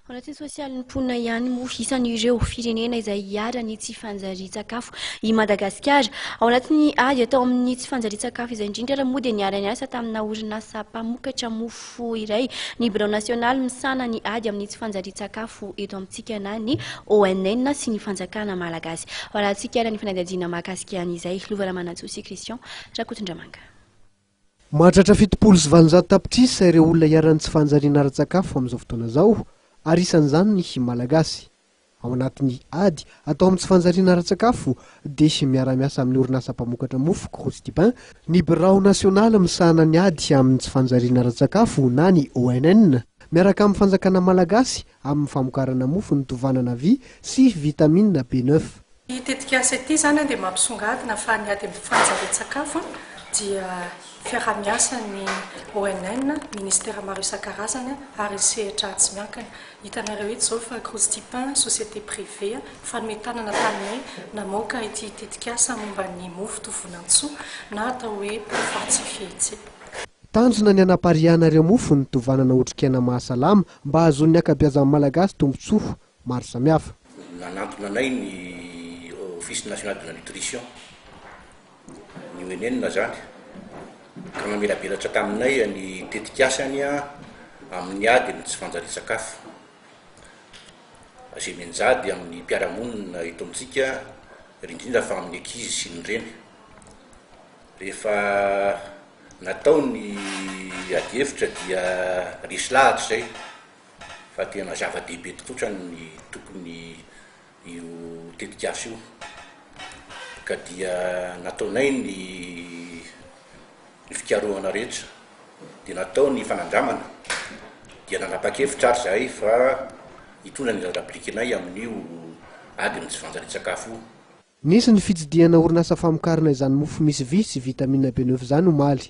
Anatin'ny sosialin'ny mponina ihany moa isan'ireo firenena izay iharan'ny tsy fanjarian-tsakafo i Madagasikara. Ao anatin'ny ady atao amin'ny tsy fanjarian-tsakafo izay indrindra moa dia Niara-niasa tamina orinasa mpamokatra mofo iray. Ny birao nasionaly misahana ny ady amin'ny tsy fanjarian-tsakafo eto amintsika na ny ONN sy ny fanjakana malagasy. Ao anatintsika ara ny fanajariana mahakasika an'izay lovana Manantsoa Christian Rakotondramanga. Mahatratra fitopolo sy valonjato tapitrisa ireo olona iharan'ny tsy fanjariana ara-tsakafo amin'izao fotoana izao. Anisan'izany ny malagasy. Ao anatin'ny ady atao amin'ny tsy fanjariana ara-tsakafo dia miara-miasa amin'ny orinasa mpamokatra mofo ny birao nasionaly misahana ny ady amin'ny tsy fanjariana ara-tsakafo na ny ONN miaraka amin'ny fanjakana malagasy amin'ny famokarana mofo ny tovanana vy sy vitamina B9. Itetika asa ity zany dia mampisongadina fa ny ady amin'ny fanjarian-tsakafo dia fiara-miasa ny ONN, ministera maro isan-karazany ary sehatra tsy miankina. Hitanareo eto izao fa Crous-Tipin, société privée fanometanana tamina namoaka ity tetikasa momba ny mofo tovonan-tsoa na atao hoe fortifié. Tanjona ny anaparianareo mofo ny tovanana otrikaina mahasalama mba ahazoan'ny akabeazan'ny malagasy tombotsoa maro samihafa. Nanantona anay ny office national de la nutrition ny ONN zany ka mamelabelatra taminay ny tetikasany amin'ny ady amin'ny tsy fanjarian-tsakafo izay menjady amin'ny mpiara-monina eto amintsika indrindra fa amin'ny ankizy sy ny reny. Rehefa natao ny ady hevitra dia resy lahatra zay fa tena zava-dehibe tokotra ny tokony io tetikasa io ka dia nataonay ny fikarohana rehetra dia natao ny fanandramana dia nanapa-kevitra ary zahay fa hitondra ny rablikinay amin'io ady amin'ny tsy fanjarian-tsakafo. Nisy ny fitsidihana orinasa famokarana izany mofo misy vy sy vitamina B9 izany omaly.